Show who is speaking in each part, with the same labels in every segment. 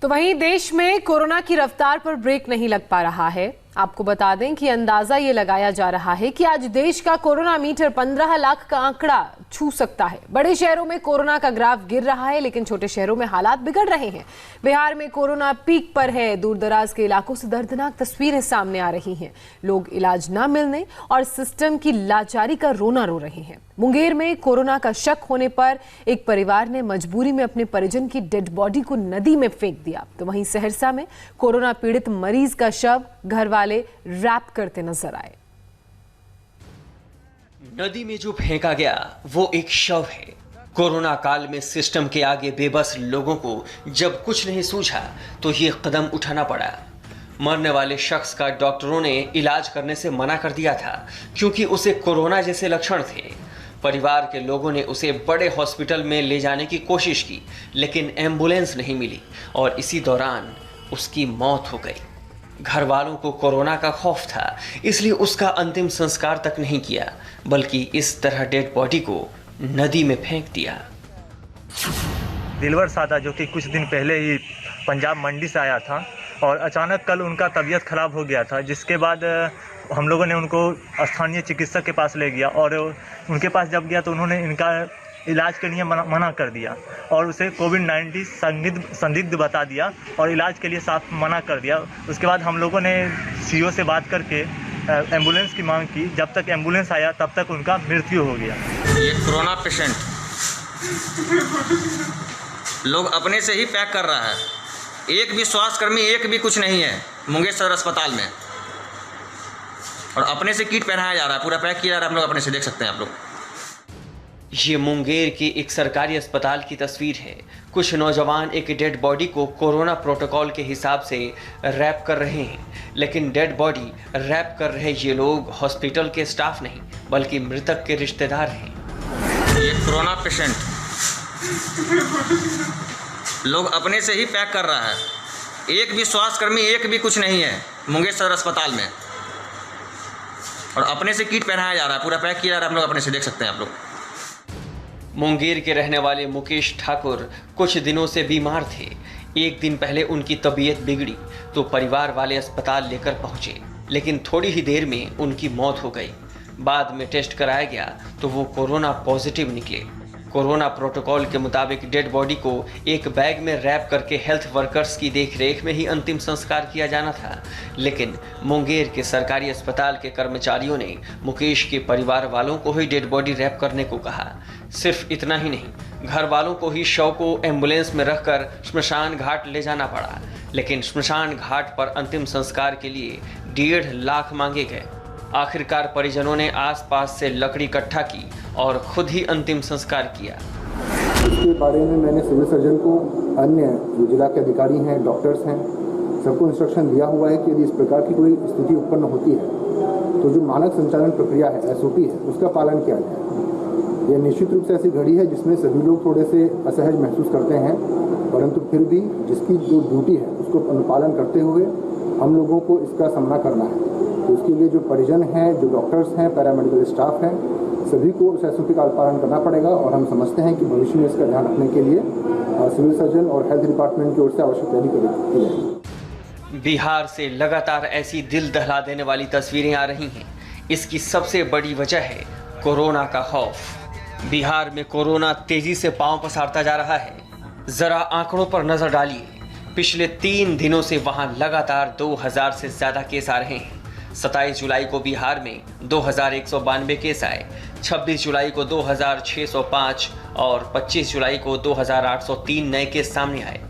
Speaker 1: तो वहीं देश में कोरोना की रफ्तार पर ब्रेक नहीं लग पा रहा है। आपको बता दें कि अंदाजा ये लगाया जा रहा है कि आज देश का कोरोना मीटर 15 लाख का आंकड़ा छू सकता है। बड़े शहरों में कोरोना का ग्राफ गिर रहा है, लेकिन छोटे शहरों में हालात बिगड़ रहे हैं। बिहार में कोरोना पीक पर है। दूर दराज के इलाकों से दर्दनाक तस्वीरें सामने आ रही हैं। लोग इलाज न मिलने और सिस्टम की लाचारी का रोना रो रहे हैं। मुंगेर में कोरोना का शक होने पर एक परिवार ने मजबूरी में अपने परिजन की डेड बॉडी को नदी में फेंक दिया। तो वहीं सहरसा में कोरोना पीड़ित मरीज का शव घर वाले रैप करते नजर आए।
Speaker 2: नदी में जो फेंका गया वो एक शव है। कोरोना काल में सिस्टम के आगे बेबस लोगों को जब कुछ नहीं सूझा तो ये कदम उठाना पड़ा। मरने वाले शख्स का डॉक्टरों ने इलाज करने से मना कर दिया था क्योंकि उसे कोरोना जैसे लक्षण थे। परिवार के लोगों ने उसे बड़े हॉस्पिटल में ले जाने की कोशिश की, लेकिन एम्बुलेंस नहीं मिली और इसी दौरान उसकी मौत हो गई। घर वालों को कोरोना का खौफ था, इसलिए उसका अंतिम संस्कार तक नहीं किया, बल्कि इस तरह डेड बॉडी को नदी में फेंक दिया।
Speaker 3: दिलवर सादा जो कि कुछ दिन पहले ही पंजाब मंडी से आया था और अचानक कल उनका तबीयत खराब हो गया था, जिसके बाद हम लोगों ने उनको स्थानीय चिकित्सक के पास ले गया और उनके पास जब गया तो उन्होंने इनका इलाज के लिए मना कर दिया और उसे कोविड-19 संदिग्ध बता दिया और इलाज के लिए साफ मना कर दिया। उसके बाद हम लोगों ने सीओ से बात करके एम्बुलेंस की मांग की। जब तक एम्बुलेंस आया तब तक उनका मृत्यु हो गया।
Speaker 4: ये कोरोना पेशेंट लोग अपने से ही पैक कर रहा है। एक भी स्वास्थ्यकर्मी एक भी कुछ नहीं है मुंगेर सदर अस्पताल में, और अपने से किट पहनाया जा रहा है, पूरा पैक किया जा रहा है। आप लोग अपने से देख सकते हैं। आप लोग
Speaker 2: ये मुंगेर की एक सरकारी अस्पताल की तस्वीर है। कुछ नौजवान एक डेड बॉडी को कोरोना प्रोटोकॉल के हिसाब से रैप कर रहे हैं, लेकिन डेड बॉडी रैप कर रहे ये लोग हॉस्पिटल के स्टाफ नहीं बल्कि मृतक के रिश्तेदार हैं।
Speaker 4: ये कोरोना पेशेंट लोग अपने से ही पैक कर रहा है। एक भी स्वास्थ्यकर्मी एक भी कुछ नहीं है मुंगेर सदर अस्पताल में, और अपने से किट पहनाया जा रहा है, पूरा पैक किया जा रहा है। आप लोग अपने से देख सकते हैं। आप लोग
Speaker 2: मुंगेर के रहने वाले मुकेश ठाकुर कुछ दिनों से बीमार थे। एक दिन पहले उनकी तबीयत बिगड़ी तो परिवार वाले अस्पताल लेकर पहुंचे, लेकिन थोड़ी ही देर में उनकी मौत हो गई। बाद में टेस्ट कराया गया तो वो कोरोना पॉजिटिव निकले। कोरोना प्रोटोकॉल के मुताबिक डेड बॉडी को एक बैग में रैप करके हेल्थ वर्कर्स की देखरेख में ही अंतिम संस्कार किया जाना था, लेकिन मुंगेर के सरकारी अस्पताल के कर्मचारियों ने मुकेश के परिवार वालों को ही डेड बॉडी रैप करने को कहा। सिर्फ इतना ही नहीं, घर वालों को ही शव को एम्बुलेंस में रखकर श्मशान घाट ले जाना पड़ा, लेकिन श्मशान घाट पर अंतिम संस्कार के लिए 1.5 लाख मांगे गए। आखिरकार परिजनों ने आसपास से लकड़ी इकट्ठा की और खुद ही अंतिम संस्कार किया।
Speaker 5: इसके बारे में मैंने सिविल सर्जन को, अन्य जो जिला के अधिकारी हैं, डॉक्टर्स हैं, सबको इंस्ट्रक्शन दिया हुआ है कि यदि इस प्रकार की कोई स्थिति उत्पन्न होती है तो जो मानक संचालन प्रक्रिया है, SOP है, उसका पालन किया जाए। यह निश्चित रूप से ऐसी घड़ी है जिसमें सभी लोग थोड़े से असहज महसूस करते हैं, परंतु फिर भी जिसकी जो ड्यूटी है उसको अनुपालन करते हुए हम लोगों को इसका सामना करना है। तो उसके लिए जो परिजन हैं, जो डॉक्टर्स हैं, पैरामेडिकल स्टाफ हैं, सभी को उस SOP का पालन करना पड़ेगा और हम समझते हैं कि भविष्य में इसका ध्यान रखने के लिए सिविल सर्जन और हेल्थ डिपार्टमेंट की ओर से आवश्यक तैयारी की जाएगी।
Speaker 2: बिहार से लगातार ऐसी दिल दहला देने वाली तस्वीरें आ रही हैं। इसकी सबसे बड़ी वजह है कोरोना का खौफ। बिहार में कोरोना तेजी से पांव पसारता जा रहा है। जरा आंकड़ों पर नजर डालिए। पिछले 3 दिनों से वहां लगातार 2000 से ज्यादा केस आ रहे हैं। 27 जुलाई को बिहार में 2192 केस आए, 26 जुलाई को 2605 और 25 जुलाई को 2803 नए केस सामने आए।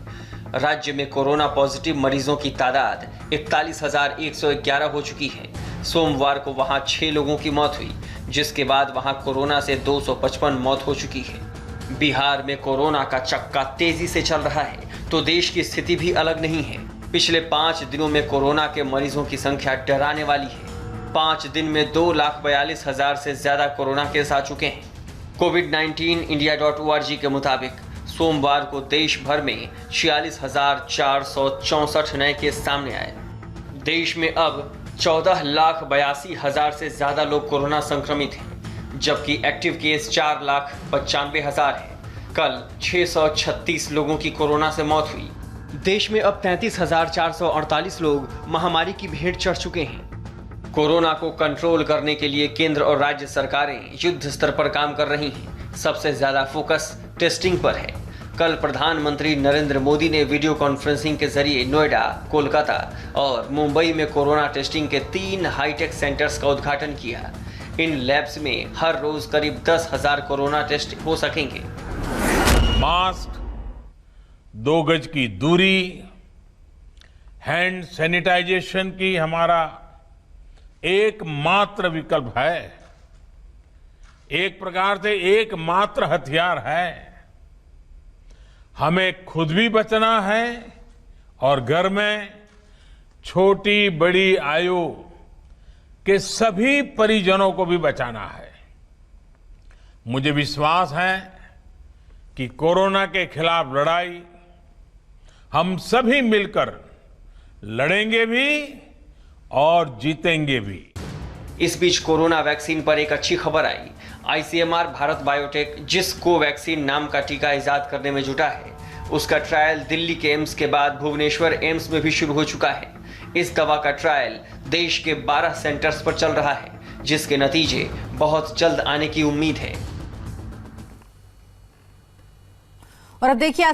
Speaker 2: राज्य में कोरोना पॉजिटिव मरीजों की तादाद 41,111 हो चुकी है। सोमवार को वहां 6 लोगों की मौत हुई, जिसके बाद वहां कोरोना से 255 मौत हो चुकी है। बिहार में कोरोना का चक्का तेजी से चल रहा है तो देश की स्थिति भी अलग नहीं है। पिछले 5 दिनों में कोरोना के मरीजों की संख्या डराने वाली है। 5 दिन में 2,42,000 से ज्यादा कोरोना केस आ चुके हैं। कोविड-19 इंडिया.org के मुताबिक सोमवार को देश भर में 46,464 नए केस सामने आए। देश में अब 14,82,000 से ज्यादा लोग कोरोना संक्रमित हैं, जबकि एक्टिव केस 4,95,000 है। कल 636 लोगों की कोरोना से मौत हुई। देश में अब 33,448 लोग महामारी की भेंट चढ़ चुके हैं। कोरोना को कंट्रोल करने के लिए केंद्र और राज्य सरकारें युद्ध स्तर पर काम कर रही हैं। सबसे ज्यादा फोकस टेस्टिंग पर है। कल प्रधानमंत्री नरेंद्र मोदी ने वीडियो कॉन्फ्रेंसिंग के जरिए नोएडा, कोलकाता और मुंबई में कोरोना टेस्टिंग के 3 हाईटेक सेंटर्स का उद्घाटन किया। इन लैब्स में हर रोज करीब 10,000 कोरोना टेस्ट हो सकेंगे।
Speaker 6: मास्क, 2 गज की दूरी, हैंड सैनिटाइजेशन की हमारा एकमात्र विकल्प है। एक प्रकार से एकमात्र हथियार है। हमें खुद भी बचना है और घर में छोटी बड़ी आयु के सभी परिजनों को भी बचाना है। मुझे विश्वास है कि कोरोना के खिलाफ लड़ाई हम सभी मिलकर लड़ेंगे भी और जीतेंगे भी।
Speaker 2: इस बीच कोरोना वैक्सीन पर एक अच्छी खबर आई। आईसीएमआर भारत बायोटेक जिस कोवैक्सीन नाम का टीका इजाद करने में जुटा है, उसका ट्रायल दिल्ली के एम्स के बाद भुवनेश्वर एम्स में भी शुरू हो चुका है। इस दवा का ट्रायल देश के 12 सेंटर्स पर चल रहा है, जिसके नतीजे बहुत जल्द आने की उम्मीद है।
Speaker 1: और अब देखिए